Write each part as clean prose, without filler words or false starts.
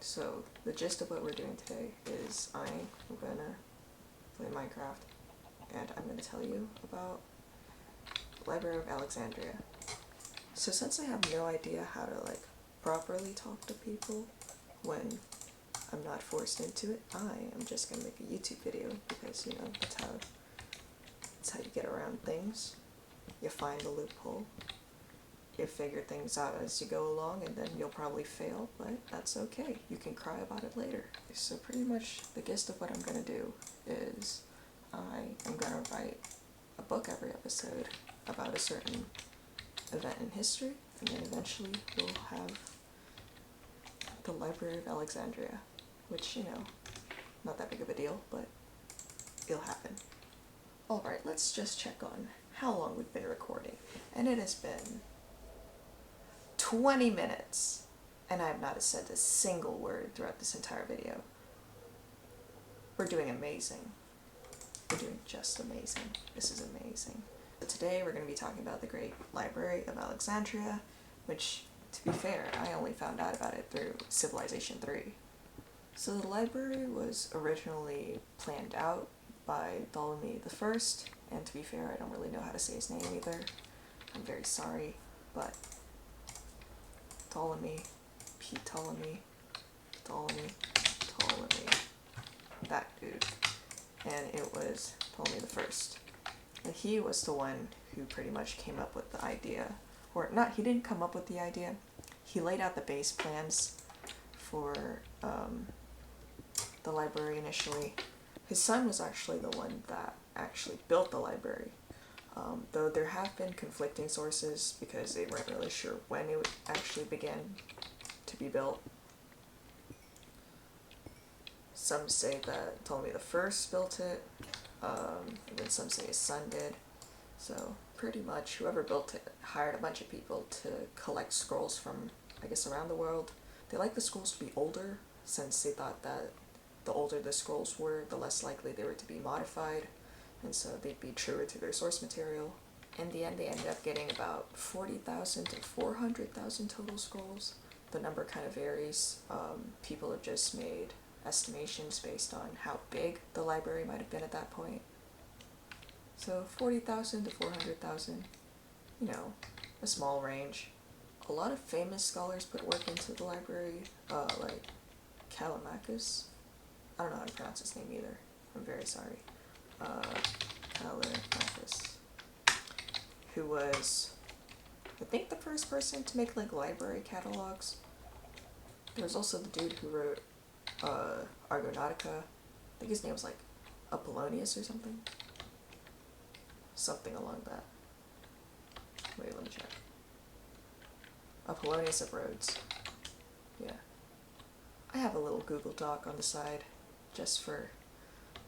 So the gist of what we're doing today is I'm gonna play Minecraft, and I'm gonna tell you about the Library of Alexandria. So since I have no idea how to properly talk to people when I'm not forced into it, I am just gonna make a YouTube video because that's how you get around things. You find the loophole. You figure things out as you go along, and then you'll probably fail, but that's okay. You can cry about it later. So pretty much the gist of what I'm gonna do is I am gonna write a book every episode about a certain event in history, and then eventually we'll have the Library of Alexandria, which, not that big of a deal, but it'll happen. Alright, let's just check on how long we've been recording, and it has been 20 minutes, and I have not said a single word throughout this entire video. We're doing amazing. We're doing just amazing. This is amazing. But today we're going to be talking about the Great Library of Alexandria, which, to be fair, I only found out about it through Civilization 3. So the library was originally planned out by Ptolemy I, and to be fair, I don't really know how to say his name either. I'm very sorry, but Ptolemy, that dude. And it was Ptolemy I. And he was the one who pretty much came up with the idea. Or not, he didn't come up with the idea. He laid out the base plans for the library initially. His son was actually the one that actually built the library. Though there have been conflicting sources because they weren't really sure when it actually began to be built. Some say that Ptolemy I built it, and then some say his son did. So pretty much whoever built it hired a bunch of people to collect scrolls from, I guess, around the world. They liked the scrolls to be older, since they thought that the older the scrolls were, the less likely they were to be modified, and so they'd be truer to their source material. In the end, they ended up getting about 40,000 to 400,000 total scrolls. The number kind of varies. People have just made estimations based on how big the library might have been at that point. So 40,000 to 400,000, a small range. A lot of famous scholars put work into the library, like Callimachus. I don't know how to pronounce his name either. I'm very sorry. Callimachus, who was, I think, the first person to make library catalogs. There was also the dude who wrote Argonautica. I think his name was Apollonius or something. Something along that. Wait, let me check. Apollonius of Rhodes. Yeah. I have a little Google Doc on the side just for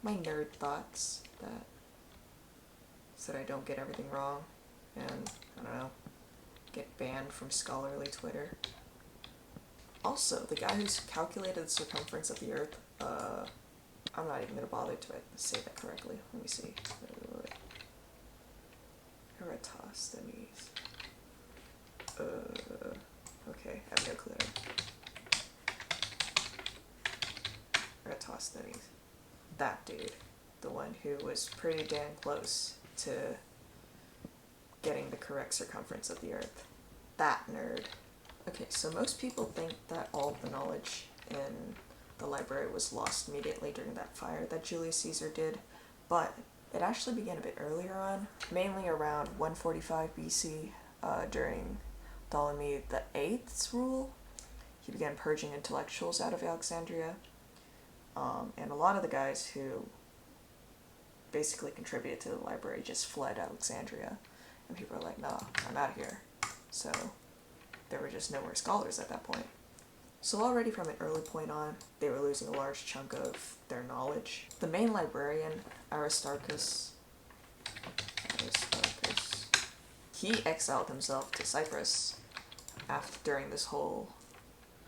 my nerd thoughts, so that I don't get everything wrong and, I don't know, get banned from scholarly Twitter. Also, the guy who's calculated the circumference of the Earth, I'm not even going to bother to say that correctly. Let me see. Eratosthenes. Okay, I have no clue. Eratosthenes. That dude. The one who was pretty damn close to getting the correct circumference of the Earth. That nerd. Okay, so most people think that all of the knowledge in the library was lost immediately during that fire that Julius Caesar did, but it actually began a bit earlier on, mainly around 145 BC, during Ptolemy VIII's rule. He began purging intellectuals out of Alexandria, and a lot of the guys who basically contributed to the library just fled Alexandria, and people were like, nah, I'm out of here. So there were just no more scholars at that point. So already from an early point on, they were losing a large chunk of their knowledge. The main librarian, Aristarchus, he exiled himself to Cyprus during this whole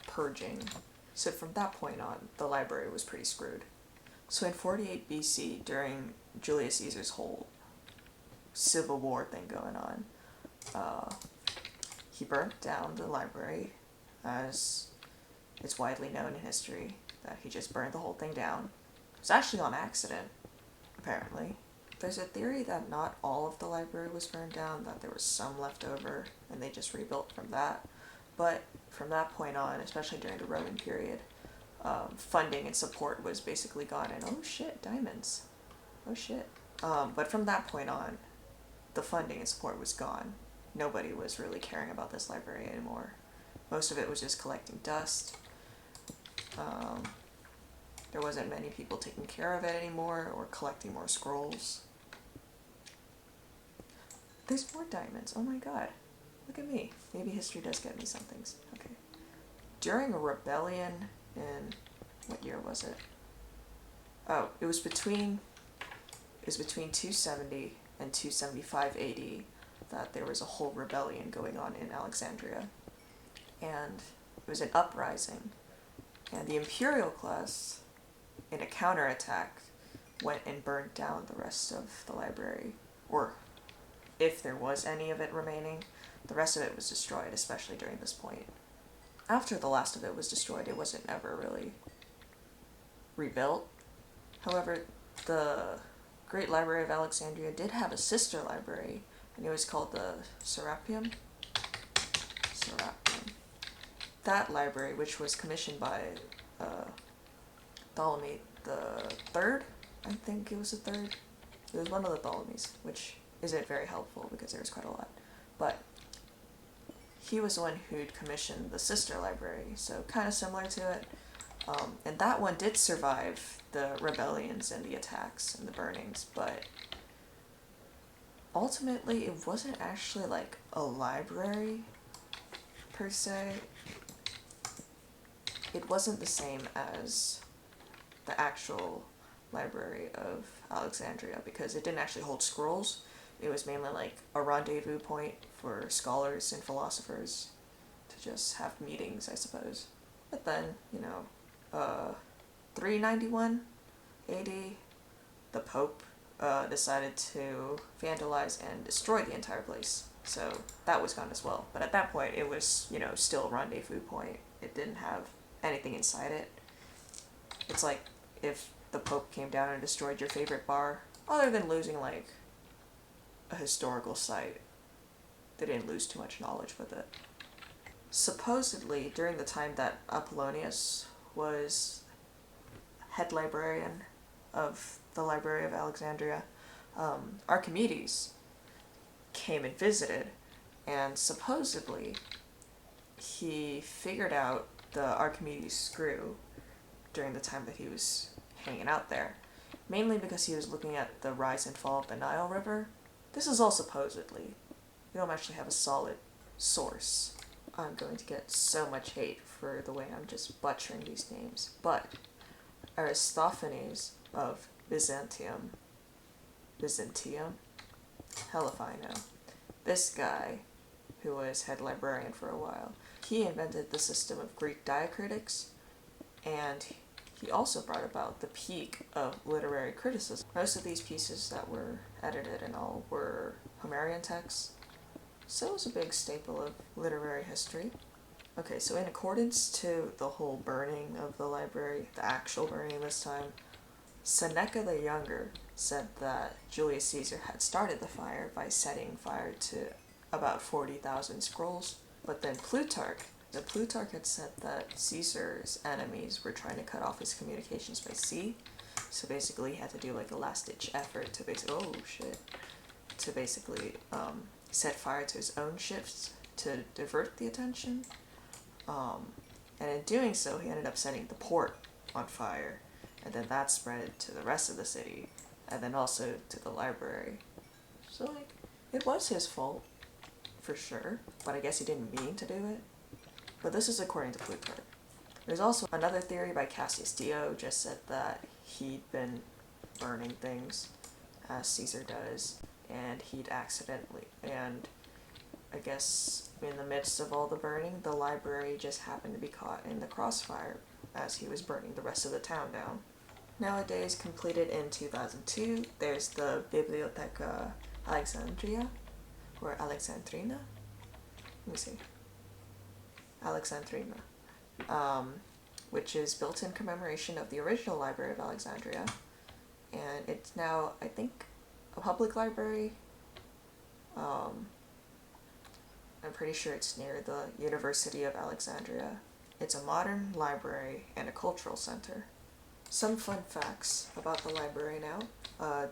purging. So from that point on, the library was pretty screwed. So in 48 BC, during Julius Caesar's whole civil war thing going on, he burnt down the library as It's widely known in history that he just burned the whole thing down. It was actually on accident, apparently. There's a theory that not all of the library was burned down, that there was some left over, and they just rebuilt from that. But from that point on, especially during the Roman period, funding and support was basically gone, and oh shit, diamonds. Oh shit. But from that point on, the funding and support was gone. Nobody was really caring about this library anymore. Most of it was just collecting dust. There wasn't many people taking care of it anymore or collecting more scrolls. There's more diamonds. Oh my god. Look at me. Maybe history does get me some things. Okay. During a rebellion in... what year was it? Oh, it was between 270 and 275 AD that there was a whole rebellion going on in Alexandria. And it was an uprising. And the imperial class, in a counterattack, went and burned down the rest of the library. Or, if there was any of it remaining, the rest of it was destroyed, especially during this point. After the last of it was destroyed, it wasn't ever really rebuilt. However, the Great Library of Alexandria did have a sister library, and it was called the Serapeum. That library, which was commissioned by Ptolemy the Third, I think it was the third. It was one of the Ptolemies, which isn't very helpful because there was quite a lot. But he was the one who'd commissioned the sister library, so kind of similar to it. And that one did survive the rebellions and the attacks and the burnings, but ultimately it wasn't actually like a library per se. It wasn't the same as the actual library of Alexandria because it didn't actually hold scrolls. It was mainly like a rendezvous point for scholars and philosophers to just have meetings, I suppose. But then, 391 AD, the Pope decided to vandalize and destroy the entire place. So that was gone as well. But at that point, it was, still a rendezvous point. It didn't have anything inside it. It's like if the Pope came down and destroyed your favorite bar, other than losing, like, a historical site, they didn't lose too much knowledge with it. Supposedly, during the time that Apollonius was head librarian of the Library of Alexandria, Archimedes came and visited, and supposedly he figured out the Archimedes screw during the time that he was hanging out there, mainly because he was looking at the rise and fall of the Nile River. This is all supposedly. We don't actually have a solid source. I'm going to get so much hate for the way I'm just butchering these names, but Aristophanes of Byzantium, hell if I know. This guy, who was head librarian for a while, he invented the system of Greek diacritics, and he also brought about the peak of literary criticism. Most of these pieces that were edited and all were Homerian texts, so it was a big staple of literary history. Okay, so in accordance to the whole burning of the library, the actual burning this time, Seneca the Younger said that Julius Caesar had started the fire by setting fire to about 40,000 scrolls, but then Plutarch had said that Caesar's enemies were trying to cut off his communications by sea, so basically he had to do like a last-ditch effort to basically set fire to his own ships to divert the attention. And in doing so, he ended up setting the port on fire, and then that spread to the rest of the city, and then also to the library. So, like, it was his fault, for sure, but I guess he didn't mean to do it. But this is according to Plutarch. There's also another theory by Cassius Dio, just said that he'd been burning things, as Caesar does, and he'd accidentally, and I guess in the midst of all the burning, the library just happened to be caught in the crossfire as he was burning the rest of the town down. Nowadays, completed in 2002, there's the Biblioteca Alexandria, or Alexandrina. Let me see. Alexandrina. which is built in commemoration of the original Library of Alexandria, and it's now, I think, a public library. I'm pretty sure it's near the University of Alexandria. It's a modern library and a cultural center. Some fun facts about the library now.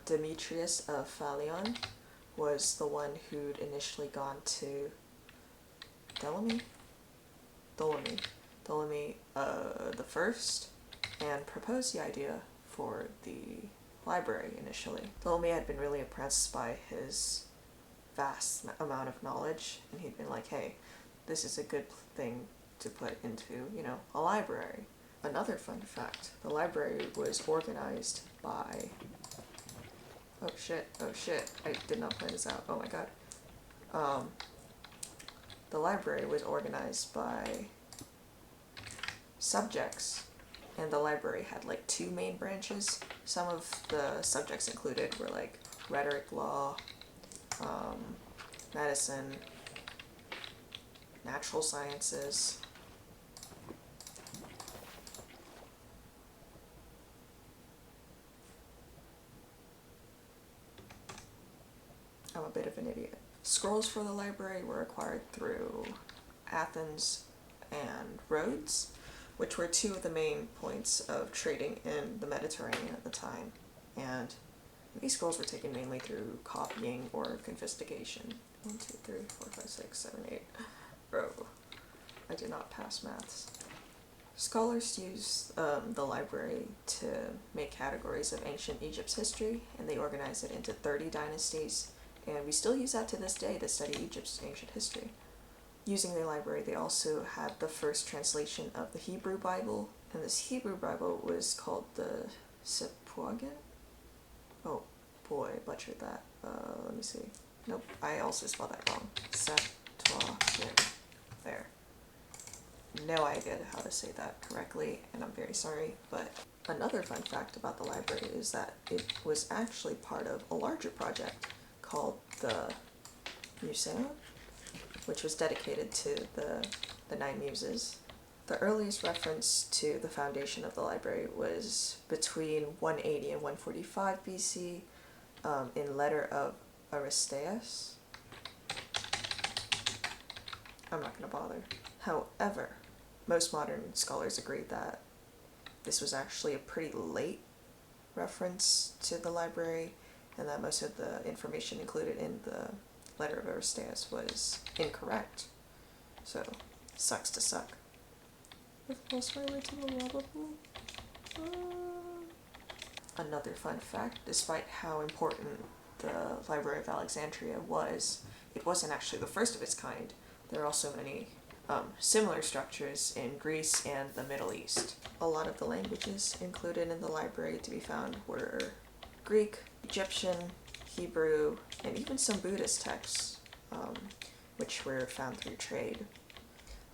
Demetrius of Phaleon was the one who'd initially gone to Ptolemy the First, and proposed the idea for the library initially. Ptolemy had been really impressed by his vast amount of knowledge, and he'd been like, hey, this is a good thing to put into, a library. Another fun fact, the library was organized by... Oh shit, I did not plan this out, oh my god. The library was organized by subjects, and the library had like 2 main branches. Some of the subjects included were like rhetoric, law, medicine, natural sciences. I'm a bit of an idiot. Scrolls for the library were acquired through Athens and Rhodes, which were 2 of the main points of trading in the Mediterranean at the time, and these scrolls were taken mainly through copying or confiscation. 1, 2, 3, 4, 5, 6, 7, 8. Bro, I did not pass maths. Scholars use the library to make categories of ancient Egypt's history, and they organize it into 30 dynasties, and we still use that to this day to study Egypt's ancient history. Using the library, they also had the first translation of the Hebrew Bible, and this Hebrew Bible was called the Septuagint? Oh boy, I butchered that. Let me see. Nope, I also spelled that wrong. Septuagint. There. No idea how to say that correctly, and I'm very sorry, but another fun fact about the library is that it was actually part of a larger project called the Museum, which was dedicated to the 9 Muses. The earliest reference to the foundation of the library was between 180 and 145 BC in Letter of Aristeas. I'm not going to bother. However, most modern scholars agree that this was actually a pretty late reference to the library, and that most of the information included in the Letter of Aristeas was incorrect. So, sucks to suck. Another fun fact, despite how important the Library of Alexandria was, it wasn't actually the first of its kind. There are also many similar structures in Greece and the Middle East. A lot of the languages included in the library to be found were Greek, Egyptian, Hebrew, and even some Buddhist texts, which were found through trade.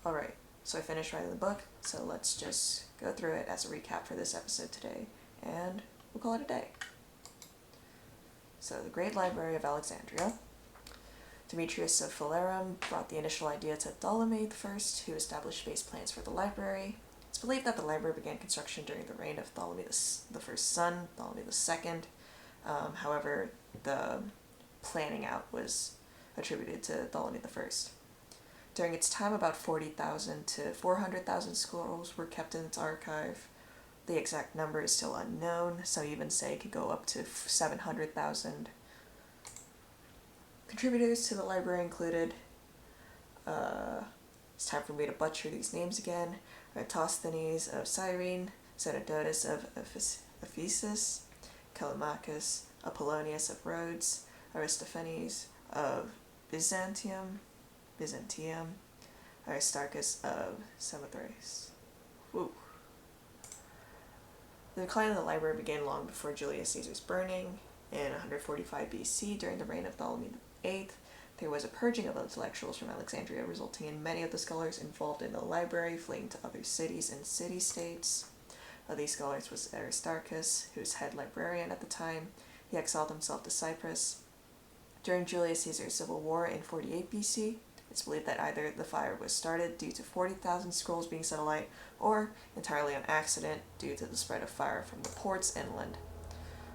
Alright, so I finished writing the book, so let's just go through it as a recap for this episode today, and we'll call it a day. So, the Great Library of Alexandria. Demetrius of Phalerum brought the initial idea to Ptolemy I, who established base plans for the library. It's believed that the library began construction during the reign of Ptolemy the First's son, Ptolemy II. However, the planning out was attributed to Ptolemy I. During its time, about 40,000 to 400,000 scrolls were kept in its archive. The exact number is still unknown. Some even say it could go up to 700,000. Contributors to the library included, it's time for me to butcher these names again, Eratosthenes of Cyrene, Zenodotus of Ephesus, Callimachus, Apollonius of Rhodes, Aristophanes of Byzantium, Aristarchus of Samothrace. Woo. The decline of the library began long before Julius Caesar's burning. In 145 BC, during the reign of Ptolemy VIII, there was a purging of intellectuals from Alexandria, resulting in many of the scholars involved in the library fleeing to other cities and city-states. Of these scholars was Aristarchus, who was head librarian at the time. He exiled himself to Cyprus. During Julius Caesar's civil war in 48 BC, It's believed that either the fire was started due to 40,000 scrolls being set alight, or entirely on accident due to the spread of fire from the ports inland.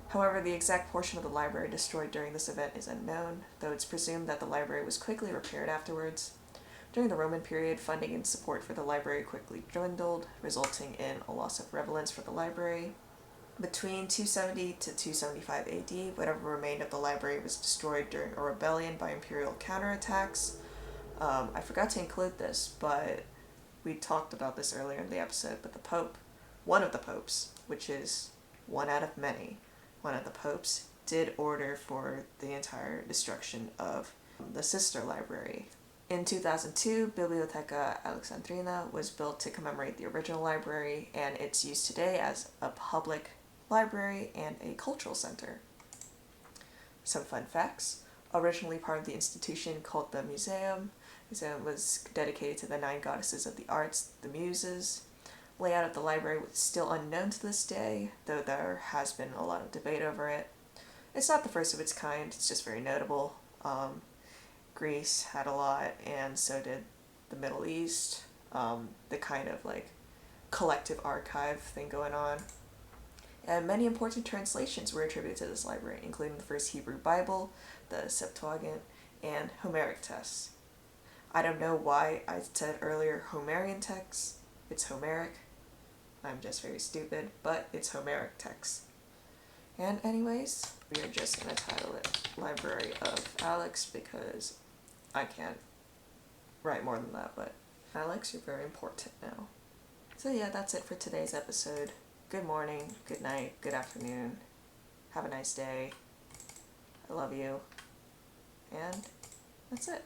However, the exact portion of the library destroyed during this event is unknown, though it's presumed that the library was quickly repaired afterwards. During the Roman period, funding and support for the library quickly dwindled, resulting in a loss of relevance for the library. Between 270 to 275 AD, whatever remained of the library was destroyed during a rebellion by imperial counterattacks. I forgot to include this, but we talked about this earlier in the episode, but the Pope, one of the popes, which is one out of many, one of the popes did order for the entire destruction of the sister library. In 2002, Biblioteca Alexandrina was built to commemorate the original library, and it's used today as a public library and a cultural center. Some fun facts. Originally part of the institution called the Museum. The museum was dedicated to the 9 goddesses of the arts, the Muses. Layout of the library was still unknown to this day, though there has been a lot of debate over it. It's not the first of its kind, it's just very notable. Greece had a lot, and so did the Middle East. The kind of like collective archive thing going on. And many important translations were attributed to this library, including the first Hebrew Bible, the Septuagint, and Homeric texts. I don't know why I said earlier Homerian texts. It's Homeric. I'm just very stupid, but it's Homeric text. And anyways, we are just going to title it Library of Alex because I can't write more than that, but Alex, you're very important now. So yeah, that's it for today's episode. Good morning, good night, good afternoon. Have a nice day. I love you. And that's it.